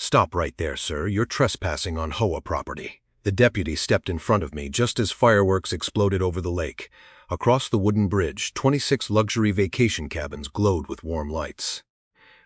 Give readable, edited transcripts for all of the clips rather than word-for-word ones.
"Stop right there, sir. You're trespassing on HOA property." The deputy stepped in front of me just as fireworks exploded over the lake. Across the wooden bridge, 26 luxury vacation cabins glowed with warm lights.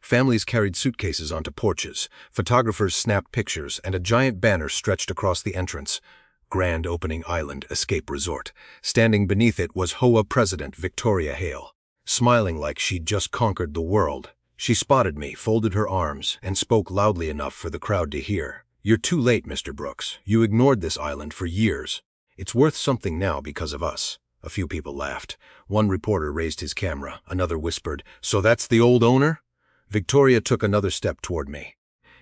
Families carried suitcases onto porches, photographers snapped pictures, and a giant banner stretched across the entrance. Grand Opening Island Escape Resort. Standing beneath it was HOA President Victoria Hale. Smiling like she'd just conquered the world. She spotted me, folded her arms, and spoke loudly enough for the crowd to hear. "You're too late, Mr. Brooks. You ignored this island for years. It's worth something now because of us." A few people laughed. One reporter raised his camera. Another whispered, "So that's the old owner?" Victoria took another step toward me.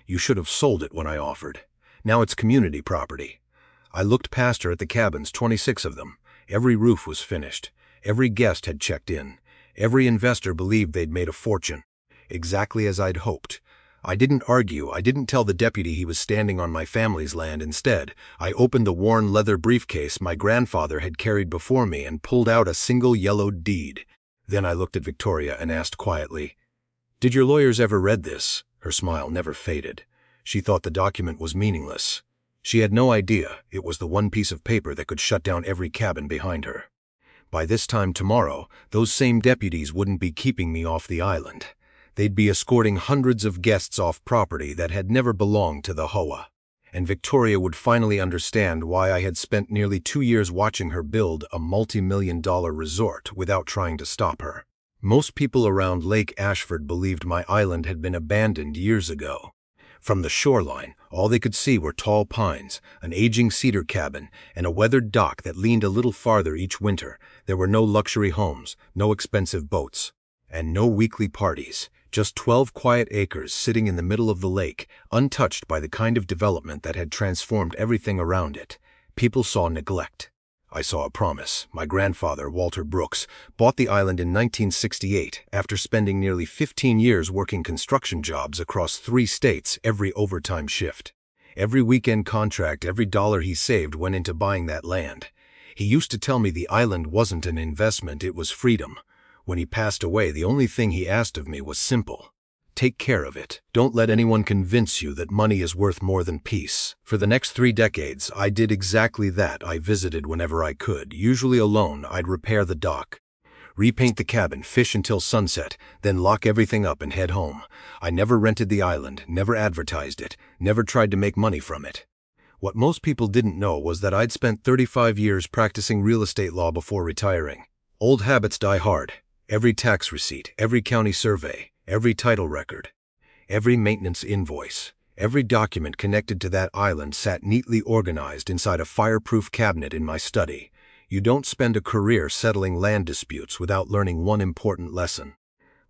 "You should have sold it when I offered. Now it's community property." I looked past her at the cabins, 26 of them. Every roof was finished. Every guest had checked in. Every investor believed they'd made a fortune. Exactly as I'd hoped. I didn't argue. I didn't tell the deputy he was standing on my family's land. Instead, I opened the worn leather briefcase my grandfather had carried before me and pulled out a single yellowed deed. Then I looked at Victoria and asked quietly, "Did your lawyers ever read this?" Her smile never faded. She thought the document was meaningless. She had no idea it was the one piece of paper that could shut down every cabin behind her. By this time tomorrow, those same deputies wouldn't be keeping me off the island. They'd be escorting hundreds of guests off property that had never belonged to the HOA. And Victoria would finally understand why I had spent nearly 2 years watching her build a multi-million-dollar resort without trying to stop her. Most people around Lake Ashford believed my island had been abandoned years ago. From the shoreline, all they could see were tall pines, an aging cedar cabin, and a weathered dock that leaned a little farther each winter. There were no luxury homes, no expensive boats, and no weekly parties. Just 12 quiet acres sitting in the middle of the lake, untouched by the kind of development that had transformed everything around it. People saw neglect. I saw a promise. My grandfather, Walter Brooks, bought the island in 1968 after spending nearly 15 years working construction jobs across 3 states every overtime shift. Every weekend contract, every dollar he saved went into buying that land. He used to tell me the island wasn't an investment, it was freedom. When he passed away, the only thing he asked of me was simple. Take care of it. Don't let anyone convince you that money is worth more than peace. For the next 3 decades, I did exactly that. I visited whenever I could. Usually alone, I'd repair the dock, repaint the cabin, fish until sunset, then lock everything up and head home. I never rented the island, never advertised it, never tried to make money from it. What most people didn't know was that I'd spent 35 years practicing real estate law before retiring. Old habits die hard. Every tax receipt, every county survey, every title record, every maintenance invoice, every document connected to that island sat neatly organized inside a fireproof cabinet in my study. You don't spend a career settling land disputes without learning one important lesson.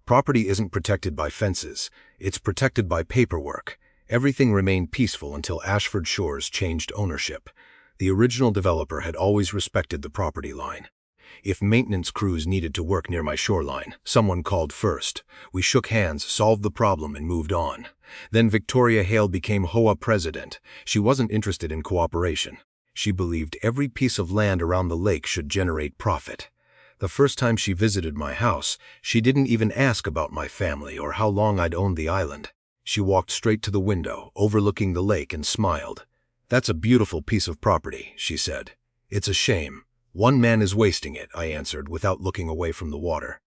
Property isn't protected by fences, it's protected by paperwork. Everything remained peaceful until Ashford Shores changed ownership. The original developer had always respected the property line. If maintenance crews needed to work near my shoreline, someone called first. We shook hands, solved the problem, and moved on. Then Victoria Hale became HOA president. She wasn't interested in cooperation. She believed every piece of land around the lake should generate profit. The first time she visited my house, she didn't even ask about my family or how long I'd owned the island. She walked straight to the window, overlooking the lake, and smiled. "That's a beautiful piece of property," she said. "It's a shame. One man is wasting it," I answered without looking away from the water.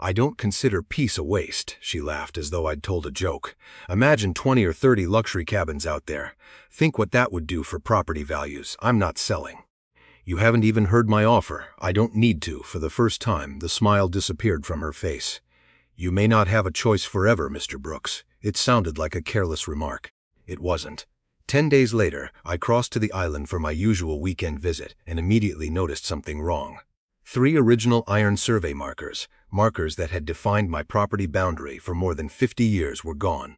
"I don't consider peace a waste," she laughed as though I'd told a joke. "Imagine 20 or 30 luxury cabins out there. Think what that would do for property values. I'm not selling." "You haven't even heard my offer." "I don't need to." For the first time, the smile disappeared from her face. "You may not have a choice forever, Mr. Brooks." It sounded like a careless remark. It wasn't. 10 days later, I crossed to the island for my usual weekend visit and immediately noticed something wrong. 3 original iron survey markers that had defined my property boundary for more than 50 years, were gone.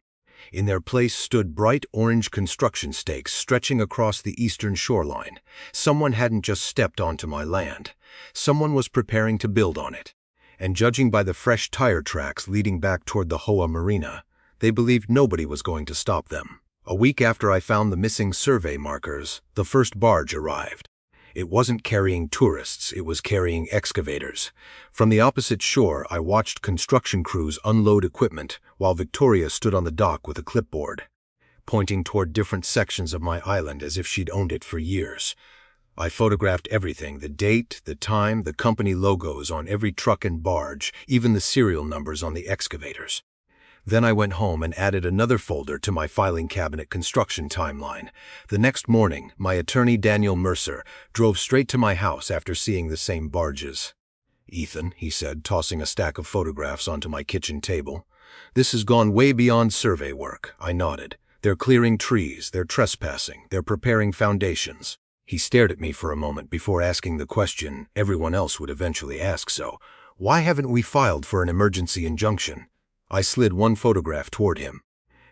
In their place stood bright orange construction stakes stretching across the eastern shoreline. Someone hadn't just stepped onto my land. Someone was preparing to build on it. And judging by the fresh tire tracks leading back toward the HOA marina, they believed nobody was going to stop them. A week after I found the missing survey markers, the first barge arrived. It wasn't carrying tourists, it was carrying excavators. From the opposite shore, I watched construction crews unload equipment while Victoria stood on the dock with a clipboard. pointing toward different sections of my island as if she'd owned it for years. I photographed everything, the date, the time, the company logos on every truck and barge, even the serial numbers on the excavators. Then I went home and added another folder to my filing cabinet construction timeline. The next morning, my attorney Daniel Mercer drove straight to my house after seeing the same barges. "Ethan," he said, tossing a stack of photographs onto my kitchen table, "this has gone way beyond survey work." I nodded. "They're clearing trees, they're trespassing, they're preparing foundations." He stared at me for a moment before asking the question everyone else would eventually ask, so, "Why haven't we filed for an emergency injunction?" I slid one photograph toward him.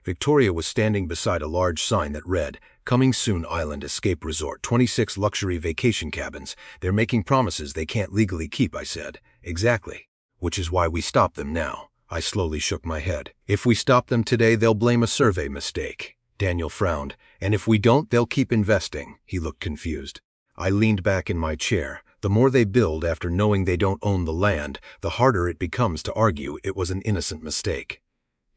Victoria was standing beside a large sign that read, "Coming soon Island Escape Resort, 26 luxury vacation cabins. They're making promises they can't legally keep," I said. "Exactly. Which is why we stop them now." I slowly shook my head. "If we stop them today, they'll blame a survey mistake." Daniel frowned. "And if we don't, they'll keep investing." He looked confused. I leaned back in my chair. The more they build after knowing they don't own the land, the harder it becomes to argue it was an innocent mistake.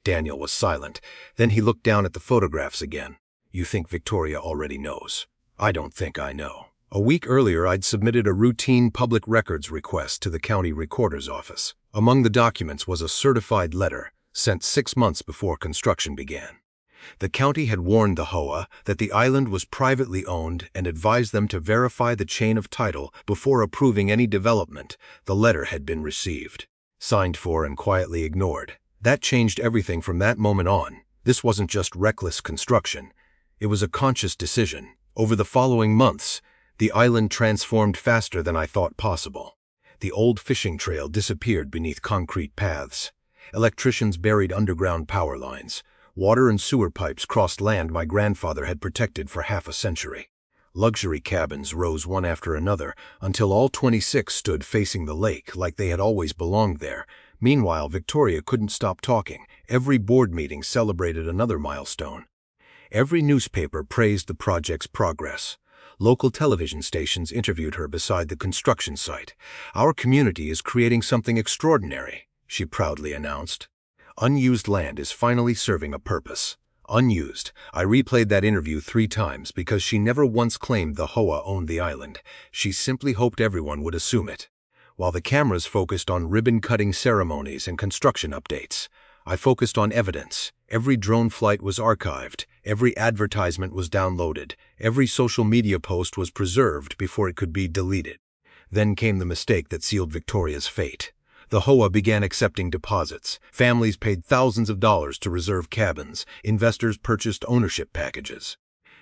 Daniel was silent. Then he looked down at the photographs again. "You think Victoria already knows?" "I don't think I know." A week earlier, I'd submitted a routine public records request to the county recorder's office. Among the documents was a certified letter sent 6 months before construction began. The county had warned the HOA that the island was privately owned and advised them to verify the chain of title before approving any development. The letter had been received, signed for, and quietly ignored. That changed everything from that moment on. This wasn't just reckless construction. It was a conscious decision. Over the following months, the island transformed faster than I thought possible. The old fishing trail disappeared beneath concrete paths. Electricians buried underground power lines. Water and sewer pipes crossed land my grandfather had protected for half a century. Luxury cabins rose one after another until all 26 stood facing the lake like they had always belonged there. Meanwhile, Victoria couldn't stop talking. Every board meeting celebrated another milestone. Every newspaper praised the project's progress. Local television stations interviewed her beside the construction site. "Our community is creating something extraordinary," she proudly announced. "Unused land is finally serving a purpose." Unused. I replayed that interview 3 times because she never once claimed the HOA owned the island. She simply hoped everyone would assume it. While the cameras focused on ribbon-cutting ceremonies and construction updates, I focused on evidence. Every drone flight was archived, every advertisement was downloaded, every social media post was preserved before it could be deleted. Then came the mistake that sealed Victoria's fate. The HOA began accepting deposits. Families paid thousands of dollars to reserve cabins. Investors purchased ownership packages.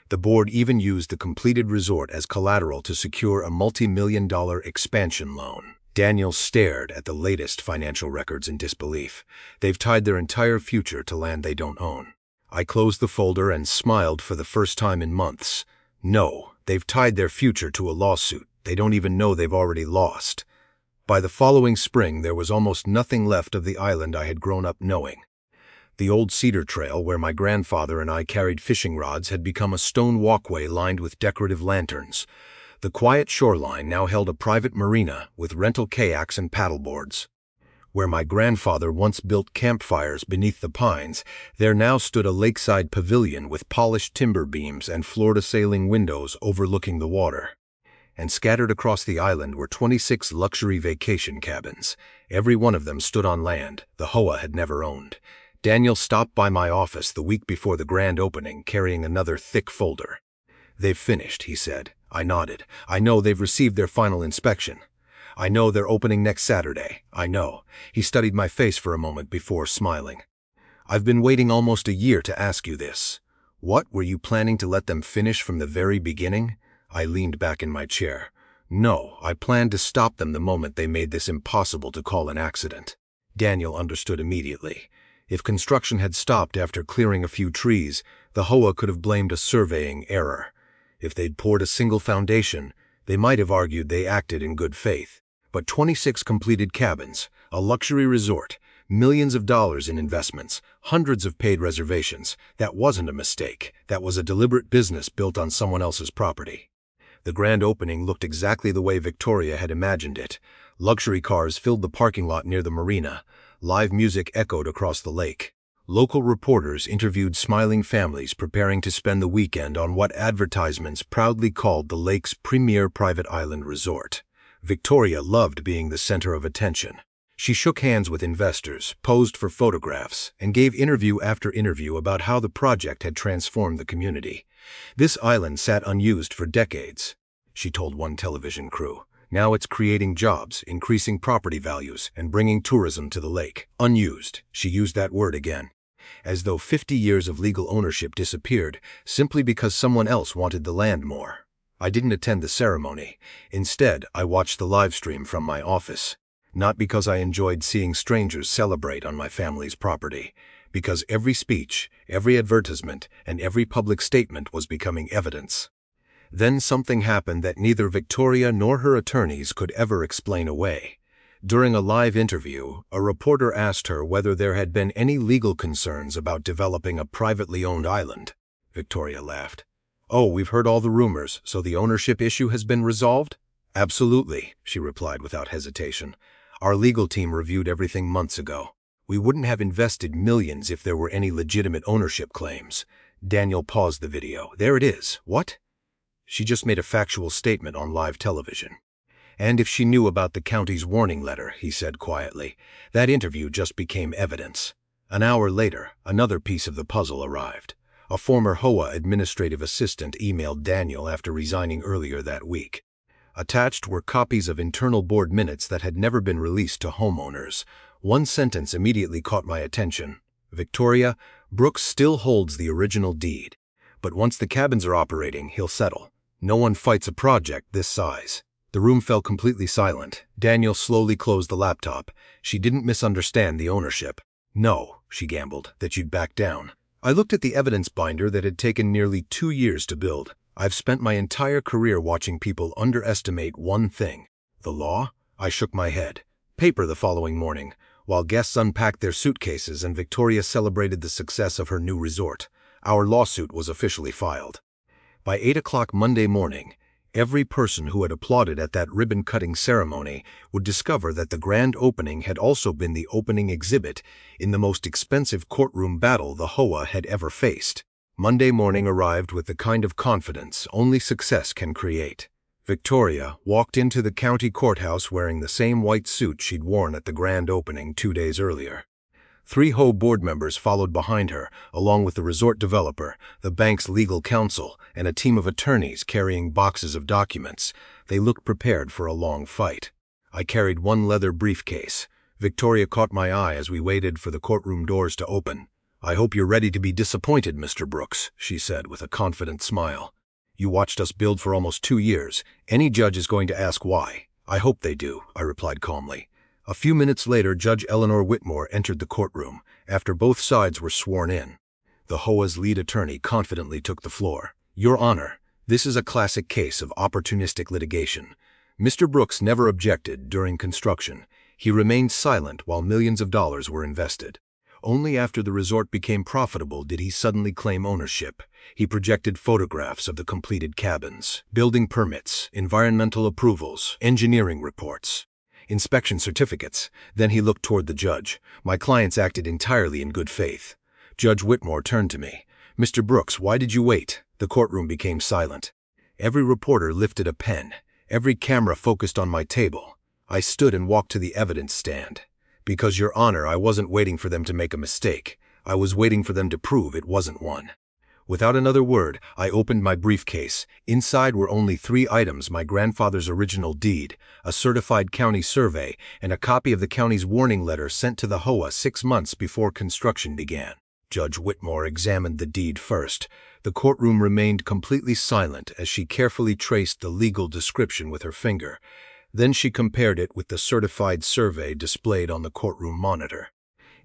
The board even used the completed resort as collateral to secure a multi-million-dollar expansion loan. Daniel stared at the latest financial records in disbelief. They've tied their entire future to land they don't own. I closed the folder and smiled for the first time in months. No, they've tied their future to a lawsuit they don't even know they've already lost. By the following spring, there was almost nothing left of the island I had grown up knowing. The old cedar trail where my grandfather and I carried fishing rods had become a stone walkway lined with decorative lanterns. The quiet shoreline now held a private marina with rental kayaks and paddleboards. Where my grandfather once built campfires beneath the pines, there now stood a lakeside pavilion with polished timber beams and floor-to-ceiling windows overlooking the water. And scattered across the island were 26 luxury vacation cabins. Every one of them stood on land the HOA had never owned. Daniel stopped by my office the week before the grand opening, carrying another thick folder. "They've finished," he said. I nodded. "I know they've received their final inspection. I know they're opening next Saturday. I know." He studied my face for a moment before smiling. "I've been waiting almost a year to ask you this. What, were you planning to let them finish from the very beginning?" I leaned back in my chair. "No, I planned to stop them the moment they made this impossible to call an accident." Daniel understood immediately. If construction had stopped after clearing a few trees, the HOA could have blamed a surveying error. If they'd poured a single foundation, they might have argued they acted in good faith. But 26 completed cabins, a luxury resort, millions of dollars in investments, hundreds of paid reservations, that wasn't a mistake. That was a deliberate business built on someone else's property. The grand opening looked exactly the way Victoria had imagined it. Luxury cars filled the parking lot near the marina. Live music echoed across the lake. Local reporters interviewed smiling families preparing to spend the weekend on what advertisements proudly called the lake's premier private island resort. Victoria loved being the center of attention. She shook hands with investors, posed for photographs, and gave interview after interview about how the project had transformed the community. "This island sat unused for decades," she told one television crew. "Now it's creating jobs, increasing property values, and bringing tourism to the lake." Unused. She used that word again. As though 50 years of legal ownership disappeared simply because someone else wanted the land more. I didn't attend the ceremony. Instead, I watched the live stream from my office. Not because I enjoyed seeing strangers celebrate on my family's property, because every speech, every advertisement, and every public statement was becoming evidence. Then something happened that neither Victoria nor her attorneys could ever explain away. During a live interview, a reporter asked her whether there had been any legal concerns about developing a privately owned island. Victoria laughed. "Oh, we've heard all the rumors, so the ownership issue has been resolved?" "Absolutely," she replied without hesitation. "Our legal team reviewed everything months ago. We wouldn't have invested millions if there were any legitimate ownership claims." Daniel paused the video. "There it is. What?" She just made a factual statement on live television. "And if she knew about the county's warning letter," he said quietly, "that interview just became evidence." An hour later, another piece of the puzzle arrived. A former HOA administrative assistant emailed Daniel after resigning earlier that week. Attached were copies of internal board minutes that had never been released to homeowners. One sentence immediately caught my attention. "Victoria, Brooks still holds the original deed. But once the cabins are operating, he'll settle. No one fights a project this size." The room fell completely silent. Daniel slowly closed the laptop. "She didn't misunderstand the ownership." "No," she gambled, "that you'd back down." I looked at the evidence binder that had taken nearly 2 years to build. I've spent my entire career watching people underestimate one thing. The law? I shook my head. Paper the following morning, while guests unpacked their suitcases and Victoria celebrated the success of her new resort. Our lawsuit was officially filed. By 8 o'clock Monday morning, every person who had applauded at that ribbon-cutting ceremony would discover that the grand opening had also been the opening exhibit in the most expensive courtroom battle the HOA had ever faced. Monday morning arrived with the kind of confidence only success can create. Victoria walked into the county courthouse wearing the same white suit she'd worn at the grand opening 2 days earlier. 3 HOA board members followed behind her, along with the resort developer, the bank's legal counsel, and a team of attorneys carrying boxes of documents. They looked prepared for a long fight. I carried one leather briefcase. Victoria caught my eye as we waited for the courtroom doors to open. "I hope you're ready to be disappointed, Mr. Brooks," she said with a confident smile. "You watched us build for almost 2 years. Any judge is going to ask why." "I hope they do," I replied calmly. A few minutes later, Judge Eleanor Whitmore entered the courtroom, after both sides were sworn in. The HOA's lead attorney confidently took the floor. "Your Honor, this is a classic case of opportunistic litigation. Mr. Brooks never objected during construction. He remained silent while millions of dollars were invested. Only after the resort became profitable did he suddenly claim ownership. He projected photographs of the completed cabins, building permits, environmental approvals, engineering reports, inspection certificates. Then he looked toward the judge. My clients acted entirely in good faith." Judge Whitmore turned to me. "Mr. Brooks, why did you wait?" The courtroom became silent. Every reporter lifted a pen. Every camera focused on my table. I stood and walked to the evidence stand. "Because, Your Honor, I wasn't waiting for them to make a mistake. I was waiting for them to prove it wasn't one." Without another word, I opened my briefcase. Inside were only 3 items: my grandfather's original deed, a certified county survey, and a copy of the county's warning letter sent to the HOA 6 months before construction began. Judge Whitmore examined the deed first. The courtroom remained completely silent as she carefully traced the legal description with her finger. Then she compared it with the certified survey displayed on the courtroom monitor.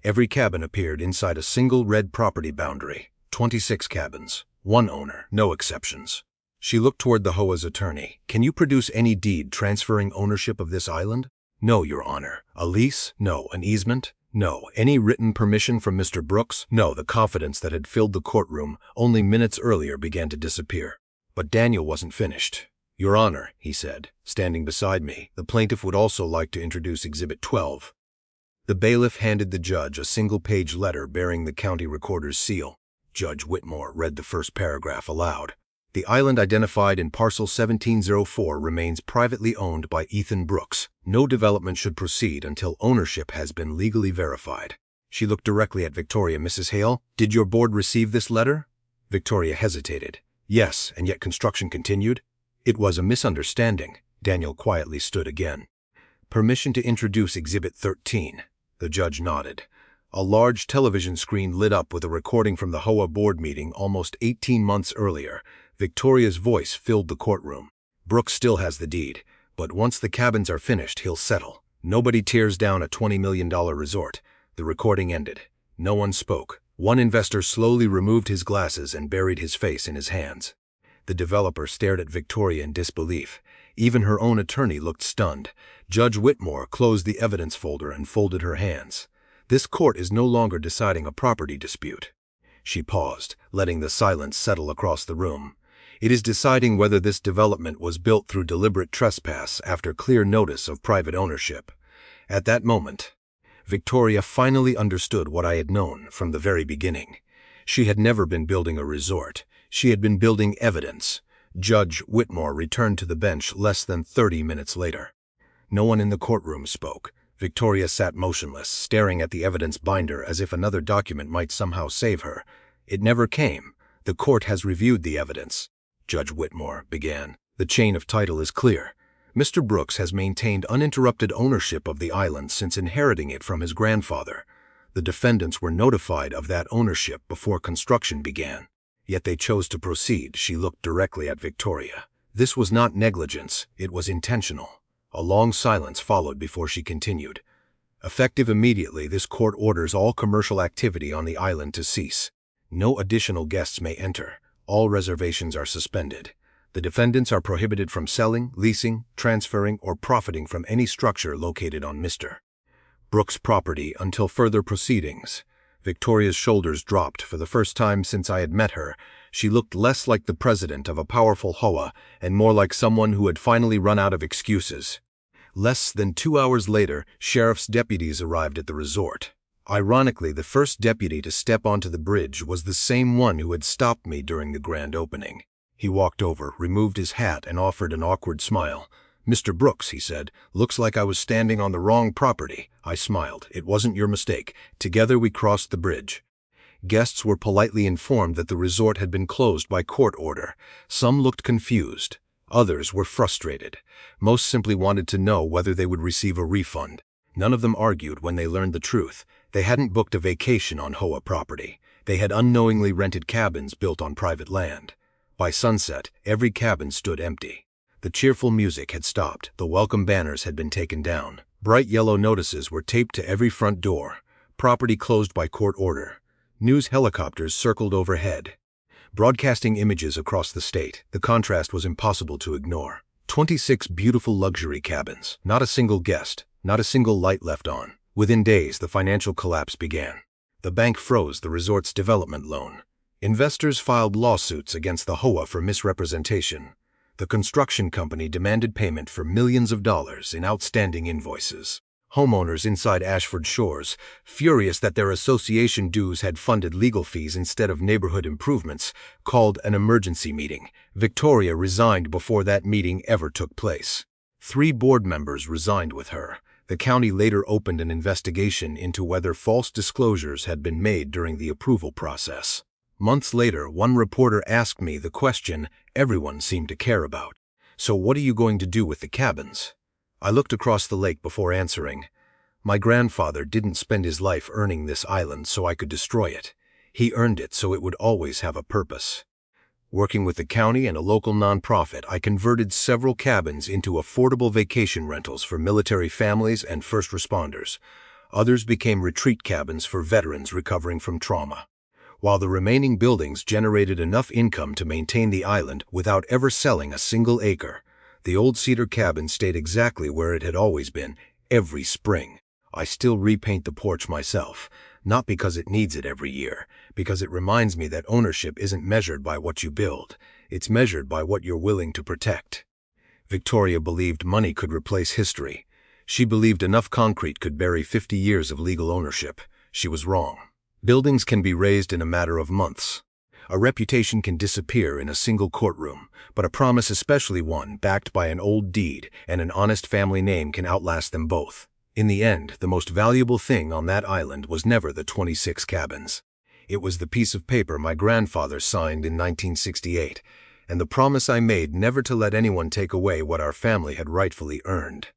Every cabin appeared inside a single red property boundary. 26 cabins, 1 owner, no exceptions. She looked toward the HOA's attorney. "Can you produce any deed transferring ownership of this island?" "No, Your Honor." "A lease?" "No." "An easement?" "No." "Any written permission from Mr. Brooks?" "No." The confidence that had filled the courtroom only minutes earlier began to disappear. But Daniel wasn't finished. "Your Honor," he said, standing beside me, "the plaintiff would also like to introduce Exhibit 12. The bailiff handed the judge a single-page letter bearing the county recorder's seal. Judge Whitmore read the first paragraph aloud. The island identified in parcel 1704 remains privately owned by Ethan Brooks. No development should proceed until ownership has been legally verified. She looked directly at Victoria. Mrs. Hale, did your board receive this letter? Victoria hesitated. Yes, and yet construction continued? It was a misunderstanding. Daniel quietly stood again. Permission to introduce Exhibit 13. The judge nodded. A large television screen lit up with a recording from the HOA board meeting almost 18 months earlier. Victoria's voice filled the courtroom. Brooks still has the deed, but once the cabins are finished, he'll settle. Nobody tears down a $20 million resort. The recording ended. No one spoke. One investor slowly removed his glasses and buried his face in his hands. The developer stared at Victoria in disbelief. Even her own attorney looked stunned. Judge Whitmore closed the evidence folder and folded her hands. This court is no longer deciding a property dispute. She paused, letting the silence settle across the room. It is deciding whether this development was built through deliberate trespass after clear notice of private ownership. At that moment, Victoria finally understood what I had known from the very beginning. She had never been building a resort. She had been building evidence. Judge Whitmore returned to the bench less than 30 minutes later. No one in the courtroom spoke. Victoria sat motionless, staring at the evidence binder as if another document might somehow save her. It never came. The court has reviewed the evidence. Judge Whitmore began. The chain of title is clear. Mr. Brooks has maintained uninterrupted ownership of the island since inheriting it from his grandfather. The defendants were notified of that ownership before construction began. Yet they chose to proceed. She looked directly at Victoria. This was not negligence, it was intentional. A long silence followed before she continued. Effective immediately, this court orders all commercial activity on the island to cease. No additional guests may enter. All reservations are suspended. The defendants are prohibited from selling, leasing, transferring, or profiting from any structure located on Mr. Brooks' property until further proceedings. Victoria's shoulders dropped. For the first time since I had met her, she looked less like the president of a powerful HOA and more like someone who had finally run out of excuses. Less than 2 hours later, sheriff's deputies arrived at the resort. Ironically, the first deputy to step onto the bridge was the same one who had stopped me during the grand opening. He walked over, removed his hat, and offered an awkward smile. "Mr. Brooks," he said, "looks like I was standing on the wrong property." I smiled. "It wasn't your mistake." Together we crossed the bridge. Guests were politely informed that the resort had been closed by court order. Some looked confused. Others were frustrated. Most simply wanted to know whether they would receive a refund. None of them argued when they learned the truth. They hadn't booked a vacation on HOA property. They had unknowingly rented cabins built on private land. By sunset, every cabin stood empty. The cheerful music had stopped. The welcome banners had been taken down. Bright yellow notices were taped to every front door. Property closed by court order. News helicopters circled overhead, broadcasting images across the state. The contrast was impossible to ignore. 26 beautiful luxury cabins. Not a single guest. Not a single light left on. Within days, the financial collapse began. The bank froze the resort's development loan. Investors filed lawsuits against the HOA for misrepresentation. The construction company demanded payment for millions of dollars in outstanding invoices. Homeowners inside Ashford Shores, furious that their association dues had funded legal fees instead of neighborhood improvements, called an emergency meeting. Victoria resigned before that meeting ever took place. 3 board members resigned with her. The county later opened an investigation into whether false disclosures had been made during the approval process. Months later, one reporter asked me the question everyone seemed to care about. "So what are you going to do with the cabins?" I looked across the lake before answering. My grandfather didn't spend his life earning this island so I could destroy it. He earned it so it would always have a purpose. Working with the county and a local nonprofit, I converted several cabins into affordable vacation rentals for military families and first responders. Others became retreat cabins for veterans recovering from trauma. While the remaining buildings generated enough income to maintain the island without ever selling a single acre, the old cedar cabin stayed exactly where it had always been, every spring. I still repaint the porch myself, not because it needs it every year, because it reminds me that ownership isn't measured by what you build, it's measured by what you're willing to protect. Victoria believed money could replace history. She believed enough concrete could bury 50 years of legal ownership. She was wrong. Buildings can be razed in a matter of months. A reputation can disappear in a single courtroom, but a promise, especially one backed by an old deed and an honest family name, can outlast them both. In the end, the most valuable thing on that island was never the 26 cabins. It was the piece of paper my grandfather signed in 1968, and the promise I made never to let anyone take away what our family had rightfully earned.